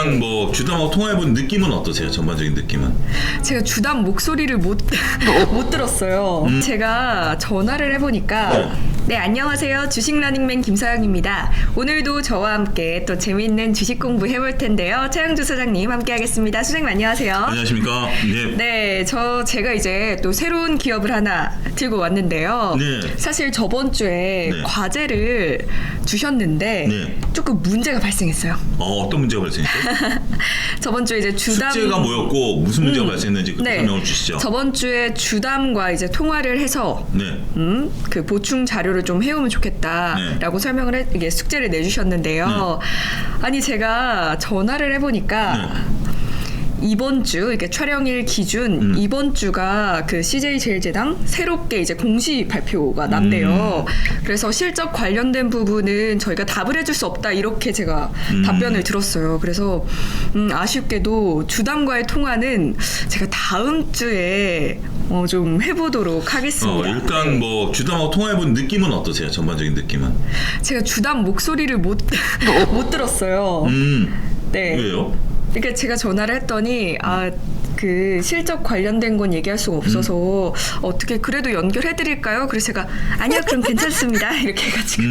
일단 뭐 주담하고 통화해본 느낌은 어떠세요? 전반적인 느낌은? 제가 주담 목소리를 못 들었어요. 제가 전화를 해보니까 네, 안녕하세요. 주식러닝맨 김서영입니다. 오늘도 저와 함께 또 재미있는 주식 공부 해볼 텐데요. 최영주 소장님 함께 하겠습니다. 소장님 안녕하세요. 안녕하십니까? 네. 네, 제가 이제 또 새로운 기업을 하나 들고 왔는데요. 네. 사실 저번 주에 네. 과제를 주셨는데 네. 조금 문제가 발생했어요. 어떤 문제가 발생했죠? 저번 주에 이제 주담 숙제가 뭐였고 무슨 문제가 발생했는지 그 네. 설명을 주시죠. 저번 주에 주담과 이제 통화를 해서 네. 그 보충 자료를 좀 해오면 좋겠다라고 설명을 이게 숙제를 내주셨는데요. 아니 제가 전화를 해보니까 이번 주 이렇게 촬영일 기준 이번 주가 그 CJ 제일제당 새롭게 이제 공시 발표가 난대요. 그래서 실적 관련된 부분은 저희가 답을 해줄 수 없다 이렇게 제가 답변을 들었어요. 그래서 아쉽게도 주담과의 통화는 제가 다음 주에 좀 해보도록 하겠습니다. 일단 네. 뭐 주담하고 통화해본 느낌은 어떠세요? 전반적인 느낌은? 제가 주담 목소리를 못 들었어요. 네. 왜요? 그러니까 제가 전화를 했더니 그 실적 관련된 건 얘기할 수가 없어서 어떻게 그래도 연결해드릴까요? 그래서 제가 아니요 그럼 괜찮습니다 이렇게 해가지고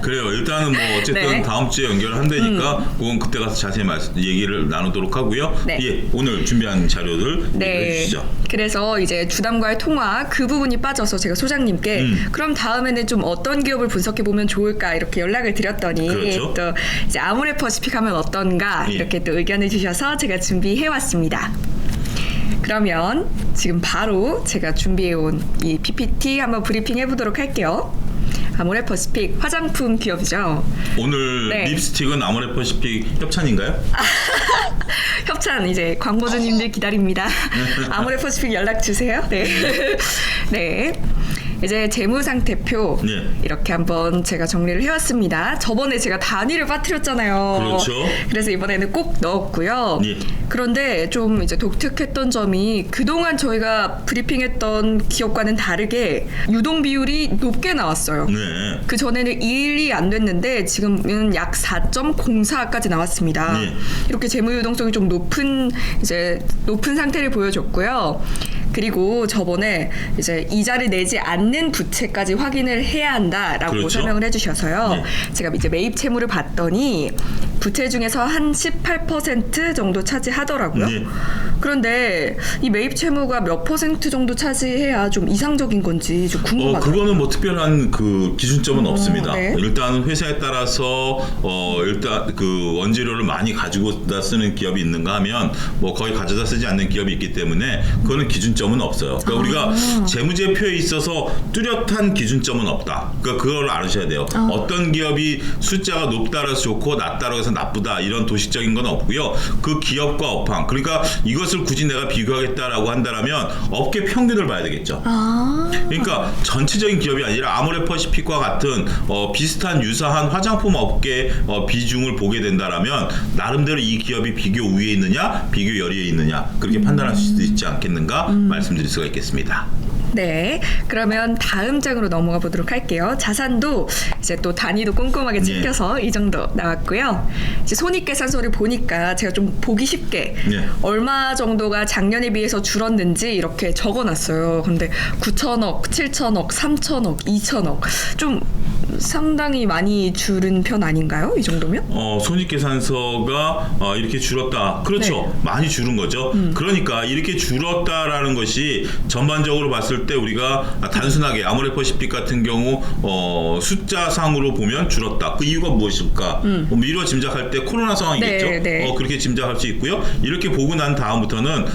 그래요. 일단은 뭐 어쨌든 네. 다음 주에 연결한다니까 그건 그때 가서 자세히 얘기를 나누도록 하고요. 네. 예, 오늘 준비한 자료들 얘기해 주시죠. 그래서 이제 주담과의 통화 그 부분이 빠져서 제가 소장님께 그럼 다음에는 좀 어떤 기업을 분석해 보면 좋을까 이렇게 연락을 드렸더니 그렇죠. 또 이제 아모레퍼시픽 하면 어떤가 이렇게 또 의견을 주셔서 제가 준비해 왔습니다. 그러면 지금 바로 제가 준비해온 이 PPT 한번 브리핑 해보도록 할게요. 아모레퍼시픽 화장품 기업이죠. 오늘 네. 립스틱은 아모레퍼시픽 협찬인가요? 협찬 이제 광고주님들 기다립니다. 아모레퍼시픽 연락 주세요. 네. 네. 이제 재무상태표 네. 이렇게 한번 제가 정리를 해왔습니다. 저번에 제가 단위를 빠뜨렸잖아요. 그렇죠. 그래서 이번에는 꼭 넣었고요. 네. 그런데 좀 이제 독특했던 점이 그동안 저희가 브리핑했던 기업과는 다르게 유동 비율이 높게 나왔어요. 네. 그 전에는 1이 안 됐는데 지금은 약 4.04까지 나왔습니다. 네. 이렇게 재무 유동성이 좀 높은 상태를 보여줬고요. 그리고 저번에 이제 이자를 내지 않는 부채까지 확인을 해야 한다라고 그렇죠. 설명을 해주셔서요. 네. 제가 이제 매입 채무를 봤더니 부채 중에서 한 18% 정도 차지하더라고요. 네. 그런데 이 매입 채무가 몇 % 정도 차지해야 좀 이상적인 건지 좀 궁금하더라고요. 그거는 뭐 특별한 그 기준점은 없습니다. 네. 일단 회사에 따라서 일단 그 원재료를 많이 가지고다 쓰는 기업이 있는가 하면 뭐 거의 가져다 쓰지 않는 기업이 있기 때문에 그거는 기준점은 없어요. 그러니까 우리가 재무제표에 있어서 뚜렷한 기준점은 없다. 그러니까 그걸 알으셔야 돼요. 어떤 기업이 숫자가 높다라서 좋고 낮다라고 해서 나쁘다 이런 도식적인 건 없고요. 그 기업과 업황 그러니까 이것을 굳이 내가 비교하겠다라고 한다면 업계 평균을 봐야 되겠죠. 그러니까 전체적인 기업이 아니라 아모레퍼시픽과 같은 비슷한 유사한 화장품 업계 비중을 보게 된다라면 나름대로 이 기업이 비교 우위에 있느냐 비교 열의에 있느냐 그렇게 판단할 수도 있지 않겠는가 말씀드릴 수가 있겠습니다. 네, 그러면 다음 장으로 넘어가 보도록 할게요. 자산도 이제 또 단위도 꼼꼼하게 챙겨서 이 정도 나왔고요. 이제 손익계산서를 보니까 제가 좀 보기 쉽게 얼마 정도가 작년에 비해서 줄었는지 이렇게 적어놨어요. 근데 9천억, 7천억, 3천억, 2천억 좀 상당히 많이 줄은 편 아닌가요? 이 정도면? 손익계산서가 이렇게 줄었다. 그렇죠. 네. 많이 줄은 거죠. 그러니까 이렇게 줄었다라는 것이 전반적으로 봤을 때 우리가 단순하게 아모레퍼시픽 같은 경우 숫자상으로 보면 줄었다. 그 이유가 무엇일까? 미루어 짐작할 때 코로나 상황이겠죠. 네, 네. 그렇게 짐작할 수 있고요. 이렇게 보고 난 다음부터는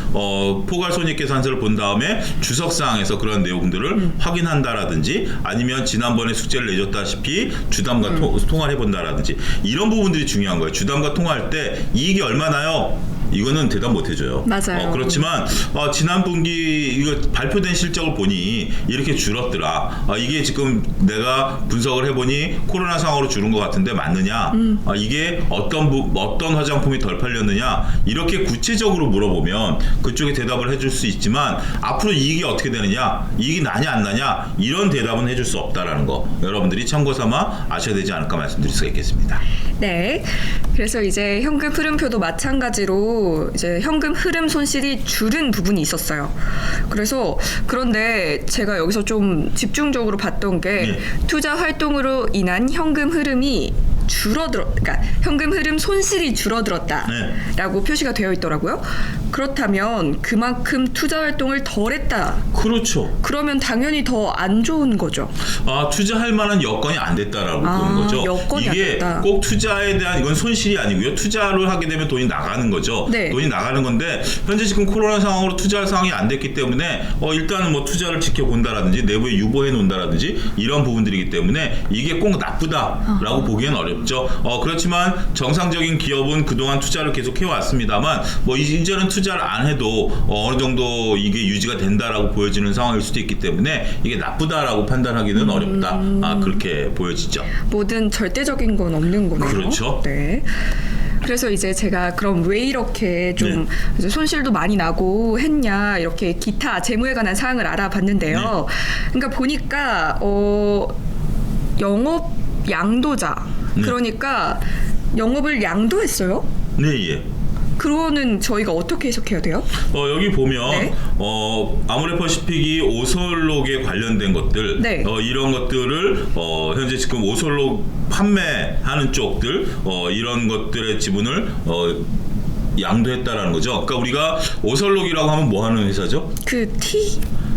포괄 손익계산서를 본 다음에 주석사항에서 그런 내용들을 확인한다라든지 아니면 지난번에 숙제를 내줬다시피 주담과 통화를 해본다라든지 이런 부분들이 중요한 거예요. 주담과 통화할 때 이익이 얼마나요? 이거는 대답 못 해줘요. 맞아요. 그렇지만 지난 분기 이거 발표된 실적을 보니 이렇게 줄었더라. 이게 지금 내가 분석을 해보니 코로나 상황으로 줄은 것 같은데 맞느냐? 이게 어떤 화장품이 덜 팔렸느냐? 이렇게 구체적으로 물어보면 그쪽에 대답을 해줄 수 있지만 앞으로 이익이 어떻게 되느냐? 이익이 나냐 안 나냐? 이런 대답은 해줄 수 없다라는 거 여러분들이 참고삼아 아셔야 되지 않을까 말씀드릴 수가 있겠습니다. 네. 그래서 이제 현금 흐름표도 마찬가지로 이제 현금 흐름 손실이 줄은 부분이 있었어요. 그런데 제가 여기서 좀 집중적으로 봤던 게 투자 활동으로 인한 현금 흐름이 그러니까 현금 흐름 손실이 줄어들었다라고 표시가 되어 있더라고요. 그렇다면 그만큼 투자 활동을 덜 했다. 그렇죠. 그러면 당연히 더 안 좋은 거죠. 투자할 만한 여건이 안 됐다라고 보는 거죠. 여건이 이게 안 됐다. 꼭 투자에 대한 이건 손실이 아니고요. 투자를 하게 되면 돈이 나가는 거죠. 네. 돈이 나가는 건데 현재 지금 코로나 상황으로 투자할 상황이 안 됐기 때문에 일단은 뭐 투자를 지켜본다라든지 내부에 유보해 놓는다라든지 이런 부분들이기 때문에 이게 꼭 나쁘다라고 보기엔 어렵죠. 그렇지만 정상적인 기업은 그동안 투자를 계속 해왔습니다만 뭐 이제는 투자를 안 해도 어느 정도 이게 유지가 된다라고 보여지는 상황일 수도 있기 때문에 이게 나쁘다라고 판단하기는 어렵다. 그렇게 보여지죠. 모든 절대적인 건 없는 거네요. 그렇죠. 네. 그래서 이제 제가 그럼 왜 이렇게 좀 이제 손실도 많이 나고 했냐 이렇게 기타 재무에 관한 사항을 알아봤는데요. 그러니까 보니까 영업 양도자 그러니까 영업을 양도했어요. 네, 예. 그거는 저희가 어떻게 해석해야 돼요? 여기 보면 아모레퍼시픽이 오설록에 관련된 것들 이런 것들을 현재 지금 오설록 판매하는 쪽들 이런 것들의 지분을 양도했다라는 거죠. 그러니까 우리가 오설록이라고 하면 뭐 하는 회사죠?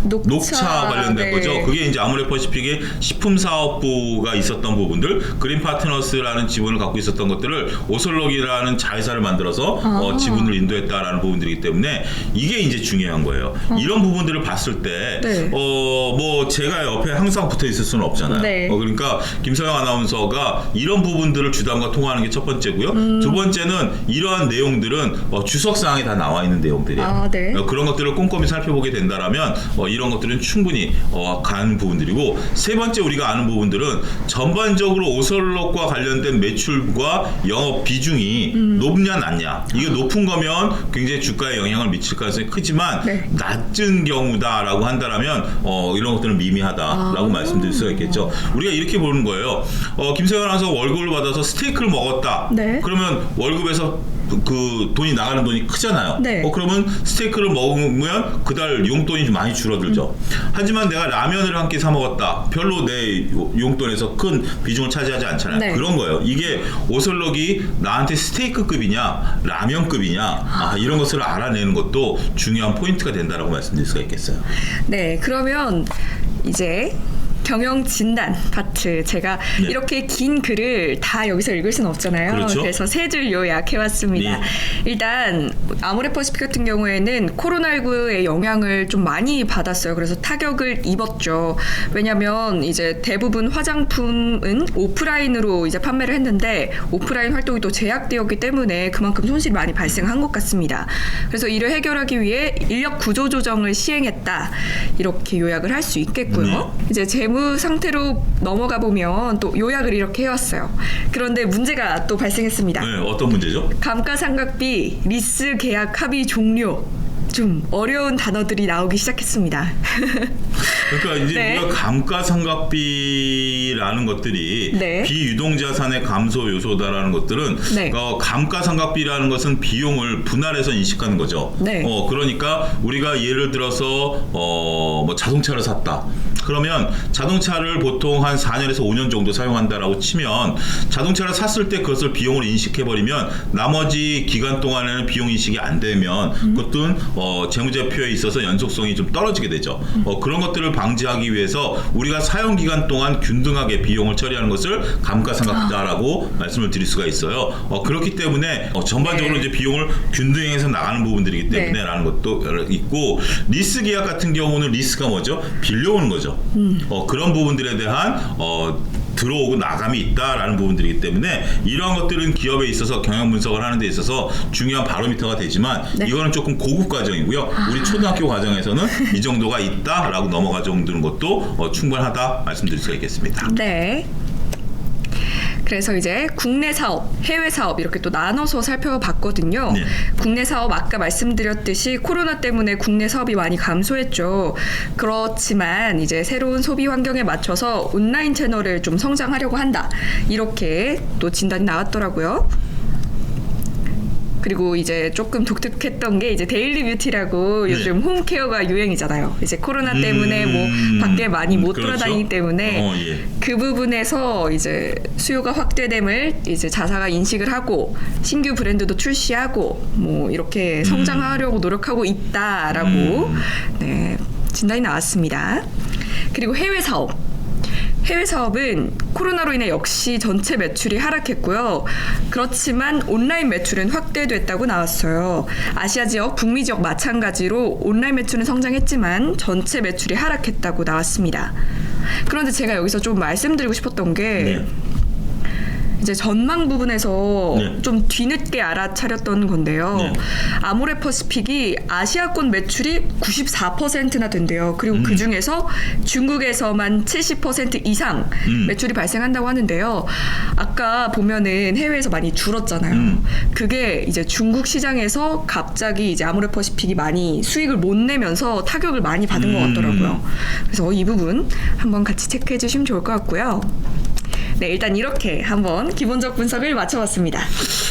녹차 관련된 거죠. 그게 이제 아모레퍼시픽의 식품사업부가 있었던 부분들, 그린파트너스라는 지분을 갖고 있었던 것들을 오설록이라는 자회사를 만들어서 지분을 인도했다라는 부분들이기 때문에 이게 이제 중요한 거예요. 이런 부분들을 봤을 때 뭐 제가 옆에 항상 붙어 있을 수는 없잖아요. 그러니까 김서영 아나운서가 이런 부분들을 주담과 통화하는 게 첫 번째고요. 두 번째는 이러한 내용들은 주석사항에 다 나와 있는 내용들이에요. 그런 것들을 꼼꼼히 살펴보게 된다라면 이런 것들은 충분히 가는 부분들이고, 세 번째 우리가 아는 부분들은 전반적으로 오설록과 관련된 매출과 영업 비중이 높냐 낮냐, 이게 높은 거면 굉장히 주가에 영향을 미칠 가능성이 크지만 낮은 경우다라고 한다라면 이런 것들은 미미하다라고 말씀드릴 수가 있겠죠. 우리가 이렇게 보는 거예요. 김세현 아나운서 월급을 받아서 스테이크를 먹었다. 그러면 월급에서 그 돈이 나가는 돈이 크잖아요. 그러면 스테이크를 먹으면 그달 용돈이 좀 많이 줄어들죠. 하지만 내가 라면을 한 끼 사 먹었다. 별로 내 용돈에서 큰 비중을 차지하지 않잖아요. 그런 거예요. 이게 오설록이 나한테 스테이크급이냐 라면급이냐 이런 것을 알아내는 것도 중요한 포인트가 된다라고 말씀드릴 수가 있겠어요. 네, 그러면 이제 경영 진단 파트, 제가 이렇게 긴 글을 다 여기서 읽을 수는 없잖아요. 그래서 세 줄 요약해왔습니다. 일단 아모레퍼시픽 같은 경우에는 코로나19의 영향을 좀 많이 받았어요. 그래서 타격을 입었죠. 왜냐하면 이제 대부분 화장품은 오프라인으로 이제 판매를 했는데 오프라인 활동이 또 제약되었기 때문에 그만큼 손실이 많이 발생한 것 같습니다. 그래서 이를 해결하기 위해 인력 구조 조정을 시행했다, 이렇게 요약을 할 수 있겠고요. 이제 재무 상태로 넘어가 보면 또 요약을 이렇게 해왔어요. 그런데 문제가 또 발생했습니다. 어떤 문제죠? 감가상각비, 리스 계약 합의 종료, 좀 어려운 단어들이 나오기 시작했습니다. 그러니까 이제 우리가 감가상각비라는 것들이 비유동자산의 감소 요소다라는 것들은 감가상각비라는 것은 비용을 분할해서 인식하는 거죠. 그러니까 우리가 예를 들어서 뭐 자동차를 샀다. 그러면 자동차를 보통 한 4년에서 5년 정도 사용한다라고 치면 자동차를 샀을 때 그것을 비용으로 인식해버리면 나머지 기간 동안에는 비용 인식이 안 되면 그것은 재무제표에 있어서 연속성이 좀 떨어지게 되죠. 그런 것들을 방지하기 위해서 우리가 사용 기간 동안 균등하게 비용을 처리하는 것을 감가상각비다라고 말씀을 드릴 수가 있어요. 그렇기 때문에 전반적으로 이제 비용을 균등해서 나가는 부분들이기 때문에 라는 것도 있고, 리스 계약 같은 경우는 리스가 뭐죠? 빌려오는 거죠. 그런 부분들에 대한 들어오고 나감이 있다라는 부분들이기 때문에 이러한 것들은 기업에 있어서 경영 분석을 하는 데 있어서 중요한 바로미터가 되지만 네. 이거는 조금 고급 과정이고요. 우리 초등학교 과정에서는 이 정도가 있다라고 넘어가 정도는 것도 충분하다 말씀드릴 수가 있겠습니다. 네. 그래서 이제 국내 사업, 해외 사업 이렇게 또 나눠서 살펴봤거든요. 네. 국내 사업 아까 말씀드렸듯이 코로나 때문에 국내 사업이 많이 감소했죠. 그렇지만 이제 새로운 소비 환경에 맞춰서 온라인 채널을 좀 성장하려고 한다. 이렇게 또 진단이 나왔더라고요. 그리고 이제 조금 독특했던 게 이제 데일리 뷰티라고 요즘 홈케어가 유행이잖아요. 이제 코로나 때문에 뭐 밖에 많이 못 그렇죠. 돌아다니기 때문에 예. 그 부분에서 이제 수요가 확대됨을 이제 자사가 인식을 하고 신규 브랜드도 출시하고 뭐 이렇게 성장하려고 노력하고 있다라고 네, 진단이 나왔습니다. 그리고 해외 사업. 해외 사업은 코로나로 인해 역시 전체 매출이 하락했고요. 그렇지만 온라인 매출은 확대됐다고 나왔어요. 아시아 지역, 북미 지역 마찬가지로 온라인 매출은 성장했지만 전체 매출이 하락했다고 나왔습니다. 그런데 제가 여기서 좀 말씀드리고 싶었던 게 이제 전망 부분에서 좀 뒤늦게 알아차렸던 건데요. 아모레퍼시픽이 아시아권 매출이 94%나 된대요. 그리고 그 중에서 중국에서만 70% 이상 매출이 발생한다고 하는데요. 아까 보면은 해외에서 많이 줄었잖아요. 그게 이제 중국 시장에서 갑자기 이제 아모레퍼시픽이 많이 수익을 못 내면서 타격을 많이 받은 것 같더라고요. 그래서 이 부분 한번 같이 체크해 주시면 좋을 것 같고요. 네, 일단 이렇게 한번 기본적 분석을 마쳐봤습니다.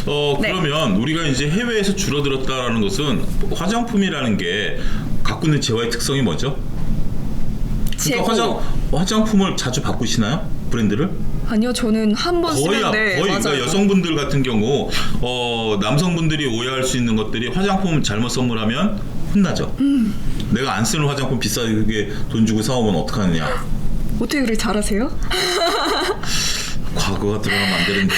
그러면 우리가 이제 해외에서 줄어들었다라는 것은 화장품이라는 게 갖고 있는 재화의 특성이 뭐죠? 그러니까 화장품을 자주 바꾸시나요? 브랜드를? 아니요, 저는 한 번 쓰는데 거의 맞아요. 그러니까 여성분들 같은 경우 남성분들이 오해할 수 있는 것들이 화장품 잘못 선물하면 혼나죠. 내가 안 쓰는 화장품 비싸게 돈 주고 사오면 어떡하느냐. 어떻게 그렇게 잘하세요? 과거가 드러나면 안 되는데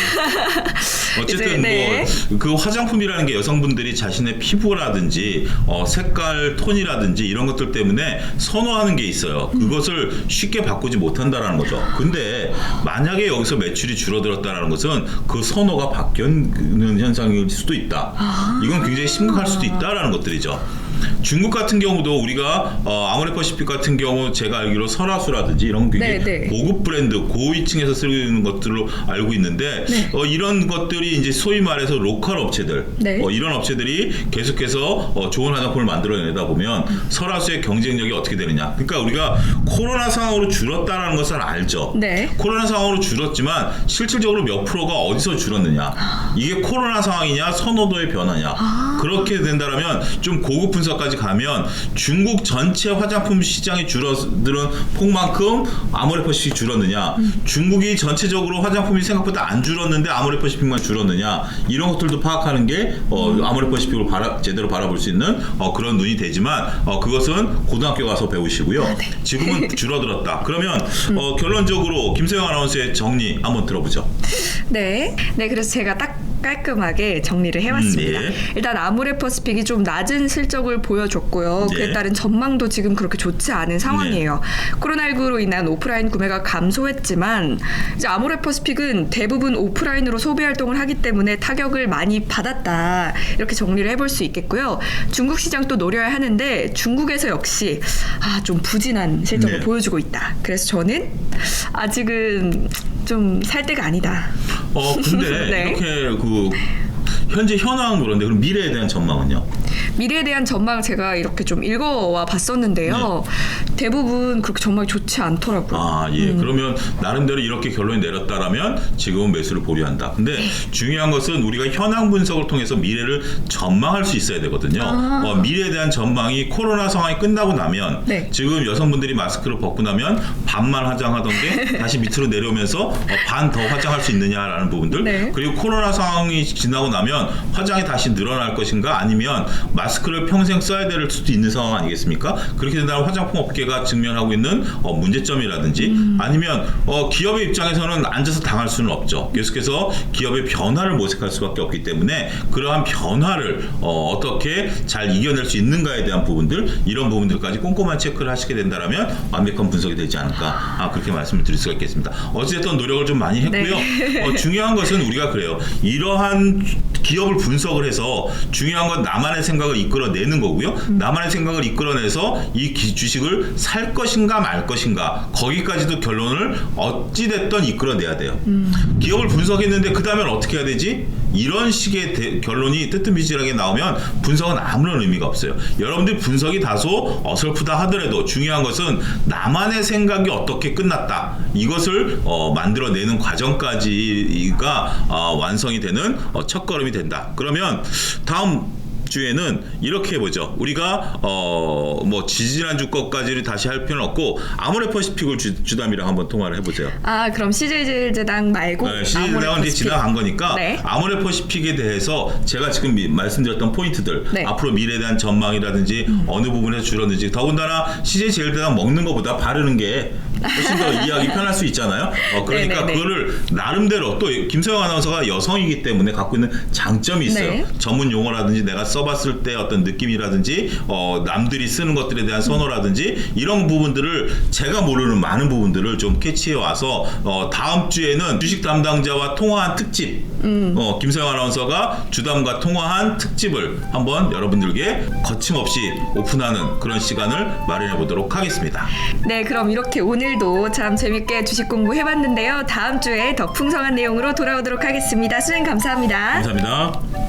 어쨌든 네. 뭐 그 화장품이라는 게 여성분들이 자신의 피부라든지 색깔 톤이라든지 이런 것들 때문에 선호하는 게 있어요. 그것을 쉽게 바꾸지 못한다라는 거죠. 근데 만약에 여기서 매출이 줄어들었다라는 것은 그 선호가 바뀌는 현상일 수도 있다. 이건 굉장히 심각할 수도 있다라는 것들이죠. 중국 같은 경우도 우리가 아모레퍼시픽 같은 경우 제가 알기로 설화수라든지 이런 굉장히 고급 브랜드 고위층에서 쓰는 것들로 알고 있는데 이런 것들이 이제 소위 말해서 로컬 업체들 이런 업체들이 계속해서 좋은 화장품을 만들어내다 보면 설화수의 경쟁력이 어떻게 되느냐. 그러니까 우리가 코로나 상황으로 줄었다라는 것을 알죠. 코로나 상황으로 줄었지만 실질적으로 몇 프로가 어디서 줄었느냐. 이게 코로나 상황이냐 선호도의 변화냐. 그렇게 된다면 좀 고급 분석까지 가면 중국 전체 화장품 시장이 줄어드는 폭만큼 아모레퍼시픽이 줄었느냐, 중국이 전체적으로 화장품이 생각보다 안 줄었는데 아모레퍼시픽만 줄었느냐, 이런 것들도 파악하는 게 아모레퍼시픽을 제대로 바라볼 수 있는 그런 눈이 되지만 그것은 고등학교 가서 배우시고요. 지금은 줄어들었다. 그러면 결론적으로 김세영 아나운서의 정리 한번 들어보죠. 네, 그래서 제가 딱 깔끔하게 정리를 해봤습니다. 일단 아모레퍼시픽이 좀 낮은 실적을 보여줬고요. 그에 따른 전망도 지금 그렇게 좋지 않은 상황이에요. 코로나19로 인한 오프라인 구매가 감소했지만 이제 아모레퍼시픽은 대부분 오프라인으로 소비 활동을 하기 때문에 타격을 많이 받았다. 이렇게 정리를 해볼 수 있겠고요. 중국 시장도 노려야 하는데 중국에서 역시 좀 부진한 실적을 보여주고 있다. 그래서 저는 아직은 좀 살 때가 아니다. 근데 이렇게 현재 현황은 그런데 그럼 미래에 대한 전망은요? 미래에 대한 전망을 제가 이렇게 좀 읽어와 봤었는데요. 대부분 그렇게 전망이 좋지 않더라고요. 그러면 나름대로 이렇게 결론이 내렸다라면 지금은 매수를 보류한다. 근데 중요한 것은 우리가 현황 분석을 통해서 미래를 전망할 수 있어야 되거든요. 미래에 대한 전망이 코로나 상황이 끝나고 나면 지금 여성분들이 마스크를 벗고 나면 반만 화장하던 게 다시 밑으로 내려오면서 반 더 화장할 수 있느냐라는 부분들 그리고 코로나 상황이 지나고 나면 화장이 다시 늘어날 것인가 아니면 마스크를 평생 써야 될 수도 있는 상황 아니겠습니까? 그렇게 된다면 화장품 업계가 직면하고 있는 문제점이라든지 아니면 기업의 입장에서는 앉아서 당할 수는 없죠. 계속해서 기업의 변화를 모색할 수밖에 없기 때문에 그러한 변화를 어떻게 잘 이겨낼 수 있는가에 대한 부분들, 이런 부분들까지 꼼꼼한 체크를 하시게 된다면 완벽한 분석이 되지 않을까, 그렇게 말씀을 드릴 수가 있겠습니다. 어찌됐든 노력을 좀 많이 했고요. 네. 중요한 것은 우리가 그래요. 이러한 기업을 분석을 해서 중요한 건 나만의 생각을 이끌어내는 거고요. 나만의 생각을 이끌어내서 이 주식을 살 것인가 말 것인가, 거기까지도 결론을 어찌됐든 이끌어내야 돼요. 기업을 분석했는데 그 다음엔 어떻게 해야 되지? 이런 식의 결론이 뜨뜻미지하게 나오면 분석은 아무런 의미가 없어요. 여러분들 분석이 다소 어설프다 하더라도 중요한 것은 나만의 생각이 어떻게 끝났다, 이것을 만들어내는 과정까지가 완성이 되는 첫걸음이 된다. 그러면 다음 주에는 이렇게 해보죠. 우리가 뭐 지지난주 것까지를 다시 할 필요는 없고 아모레퍼시픽을 주담이랑 한번 통화를 해보세요. 그럼 CJ제당 말고 네, CJ제당은 이제 지나간 거니까 네. 아모레퍼시픽에 대해서 제가 지금 말씀드렸던 포인트들, 네. 앞으로 미래에 대한 전망이라든지 어느 부분에서 줄었는지, 더군다나 CJ제일대당 먹는 것보다 바르는 게 훨씬 더 이해하기 편할 수 있잖아요. 그러니까 네네네. 그거를 나름대로, 또 김소영 아나운서가 여성이기 때문에 갖고 있는 장점이 있어요. 네. 전문 용어라든지 내가 써봤을 때 어떤 느낌이라든지 남들이 쓰는 것들에 대한 선호라든지 이런 부분들을, 제가 모르는 많은 부분들을 좀 캐치해 와서 다음 주에는 주식 담당자와 통화한 특집, 김소영 아나운서가 주담과 통화한 특집을 한번 여러분들께 거침없이 오픈하는 그런 시간을 마련해 보도록 하겠습니다. 네, 그럼 이렇게 오늘도 참 재밌게 주식 공부해봤는데요. 다음 주에 더 풍성한 내용으로 돌아오도록 하겠습니다. 수행 감사합니다. 감사합니다.